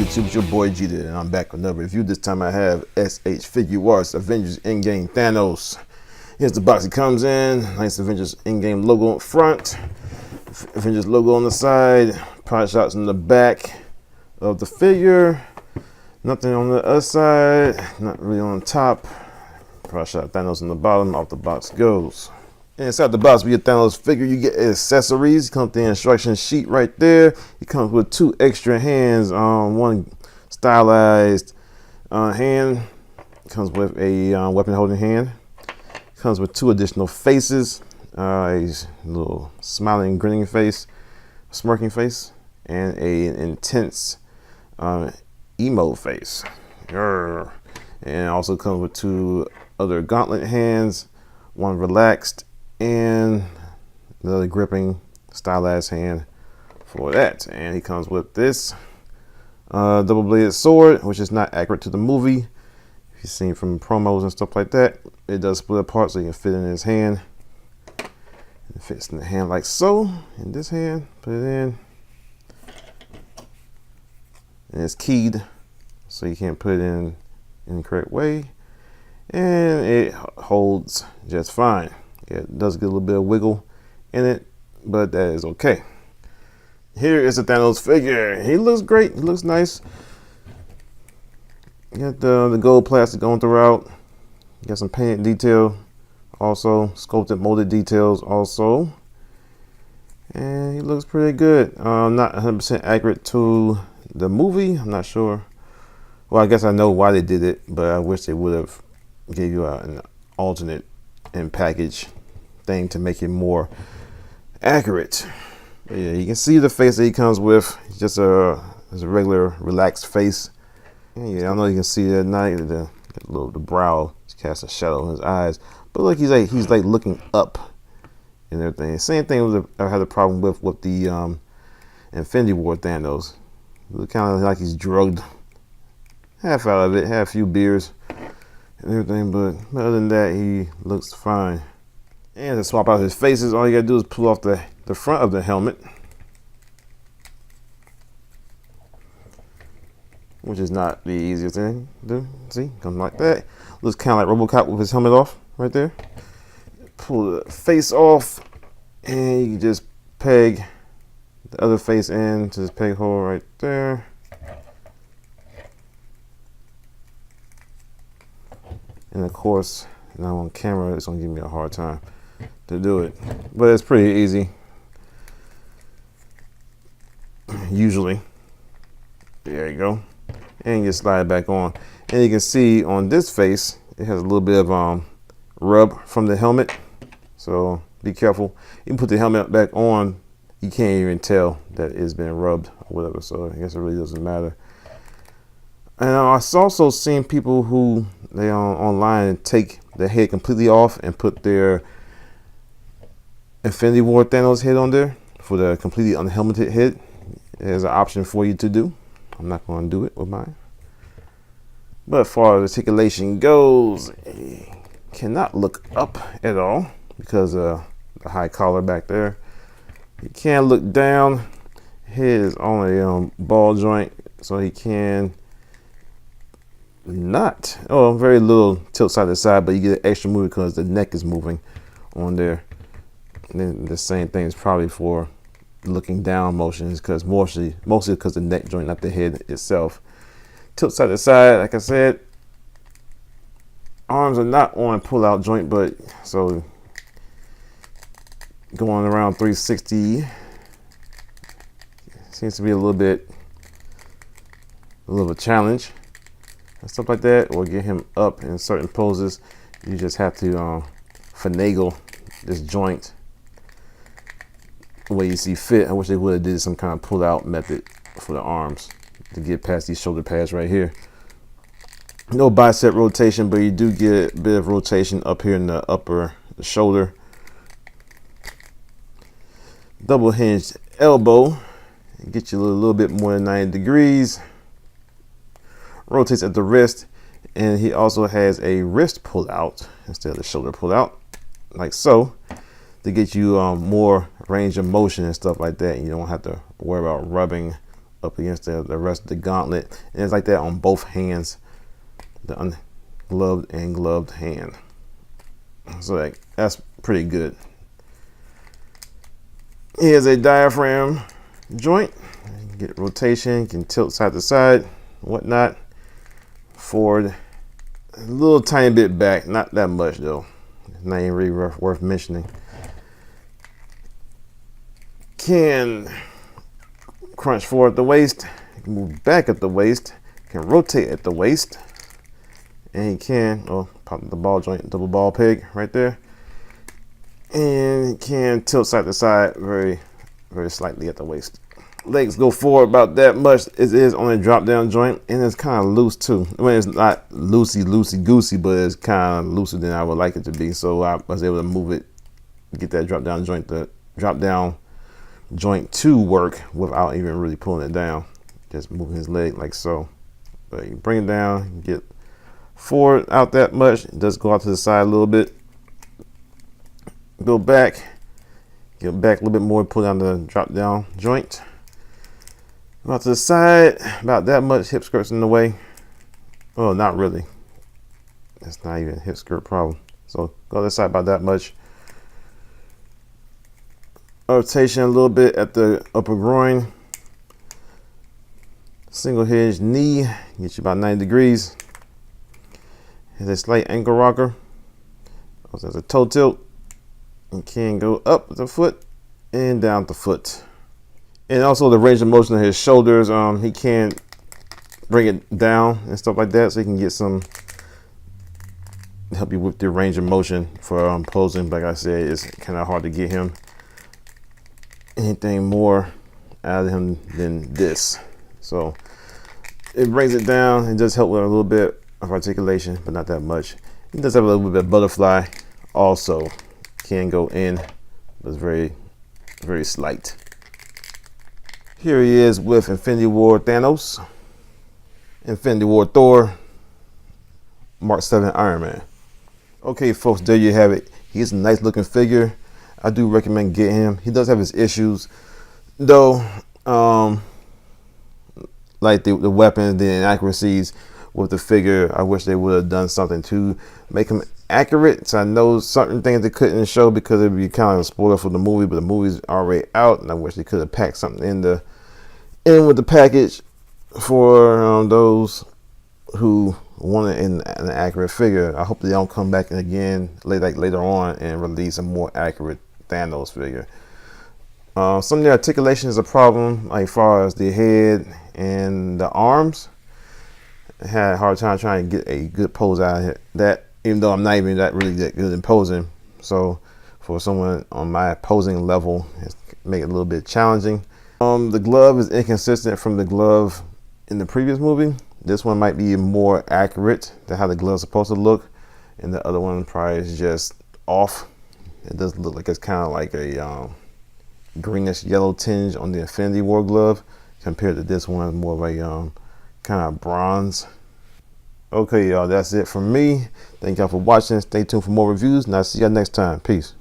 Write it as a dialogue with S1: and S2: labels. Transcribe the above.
S1: YouTube? It's your boy Jeter, and I'm back with another review. This time I have SH Figuarts Avengers Endgame Thanos. Here's the box it comes in. Nice Avengers Endgame logo up front. Avengers logo on the side. Product shots in the back of the figure. Nothing on the other side. Not really on the top. Product shot Thanos on the bottom. Off the box goes. Inside the box with your Thanos figure, you get accessories. It comes with the instruction sheet right there. It comes with 2 extra hands, one stylized hand. It comes with a weapon holding hand. It comes with 2 additional faces, a little smiling, grinning face, smirking face, and an intense emo face. Grr. And also comes with 2 other gauntlet hands, one relaxed and another gripping stylized hand for that. And he comes with this double-bladed sword, which is not accurate to the movie. If you've seen from promos and stuff like that, it does split apart so you can fit in his hand. It fits in the hand like so. In this hand, put it in, and it's keyed so you can't put it in the correct way, and it holds just fine. It does get a little bit of wiggle in it, but that is okay. Here is the Thanos figure. He looks great. He looks nice. You got the gold plastic going throughout. You got some painted detail also. Sculpted, molded details also. And he looks pretty good. Not 100% accurate to the movie. I'm not sure. Well, I guess I know why they did it, but I wish they would have gave you an alternate and package thing to make it more accurate. But yeah, you can see the face that he comes with. It's just a regular relaxed face. And yeah, I know you can see that at night the brow casts a shadow in his eyes, but look, he's like looking up and everything. Same thing I had a problem with the Infinity War Thanos. He looked kind of like he's drugged, half out of it, had a few beers and everything, but other than that, he looks fine. And to swap out his faces, all you gotta do is pull off the front of the helmet, which is not the easiest thing to do. See, comes like that. Looks kind of like RoboCop with his helmet off right there. Pull the face off, and you can just peg the other face in to this peg hole right there. And of course, now on camera, it's gonna give me a hard time to do it, but it's pretty easy. Usually, there you go, and you slide it back on, and you can see on this face, it has a little bit of rub from the helmet. So be careful. You can put the helmet back on, you can't even tell that it's been rubbed or whatever. So I guess it really doesn't matter. And I've also seen people who they online take the head completely off and put their Infinity War Thanos head on there for the completely unhelmeted head. There's an option for you to do. I'm not going to do it with mine. But as far as articulation goes, you cannot look up at all because of the high collar back there. You can't look down. Head is on a ball joint, so he can not, very little tilt side to side, but you get an extra move because the neck is moving on there. And then the same thing is probably for looking down motions, because mostly because the neck joint, not the head itself. Tilt side to side, like I said. Arms are not on pull out joint, but so going around 360 seems to be a little bit of a challenge. Stuff like that, or get him up in certain poses. You just have to finagle this joint the way you see fit. I wish they would have did some kind of pull out method for the arms to get past these shoulder pads right here. No bicep rotation, but you do get a bit of rotation up here in the upper shoulder. Double hinged elbow, get you a little bit more than 90 degrees. Rotates at the wrist, and he also has a wrist pull out instead of the shoulder pull out, like so, to get you more range of motion and stuff like that. You don't have to worry about rubbing up against the rest of the gauntlet. And it's like that on both hands, the ungloved and gloved hand. So that's pretty good. Here's a diaphragm joint. You can get rotation, you can tilt side to side, whatnot. Forward, a little tiny bit back, not that much though. Not even really worth mentioning. Can crunch forward at the waist, can move back at the waist, can rotate at the waist, and he can pop the ball joint, double ball peg right there, and he can tilt side to side very, very slightly at the waist. Legs go forward about that much. It is on a drop down joint, and it's kind of loose too. I mean, it's not loosey goosey, but it's kind of looser than I would like it to be. So I was able to move it, get that drop down joint to work without even really pulling it down. Just moving his leg like so. But you bring it down, get forward out that much. It does go out to the side a little bit. Go back, get back a little bit more, pull down the drop down joint. Out to the side, about that much. Hip skirt's in the way. Oh, not really. That's not even a hip skirt problem. So go to the side about that much. Rotation a little bit at the upper groin. Single hinge knee, get you about 90 degrees. Here's a slight ankle rocker. Also has a toe tilt. You can go up the foot and down the foot. And also the range of motion of his shoulders, he can bring it down and stuff like that, so he can get some, help you with the range of motion for posing. Like I said, it's kind of hard to get him anything more out of him than this. So it brings it down and does help with a little bit of articulation, but not that much. He does have a little bit of butterfly also. Can go in, but it's very, very slight. Here he is with Infinity War Thanos, Infinity War Thor, Mark 7 Iron Man. Okay, folks, there you have it. He's a nice looking figure. I do recommend getting him. He does have his issues, though, like the weapons, the inaccuracies with the figure. I wish they would have done something to make him accurate. So I know certain things they couldn't show because it'd be kind of a spoiler for the movie, but the movie's already out, and I wish they could have packed something in with the package for those who wanted an accurate figure. I hope they don't come back again later on and release a more accurate Thanos figure. Some of the articulation is a problem, like far as the head and the arms. I had a hard time trying to get a good pose out of that, even though I'm not even that good in posing. So for someone on my posing level, it's make it a little bit challenging. The glove is inconsistent from the glove in the previous movie. This one might be more accurate to how the glove's supposed to look, and the other one probably is just off. It does look like it's kind of like a greenish yellow tinge on the Infinity War glove, compared to this one, more of a kind of bronze. Okay, y'all, that's it from me. Thank y'all for watching. Stay tuned for more reviews, and I'll see y'all next time. Peace.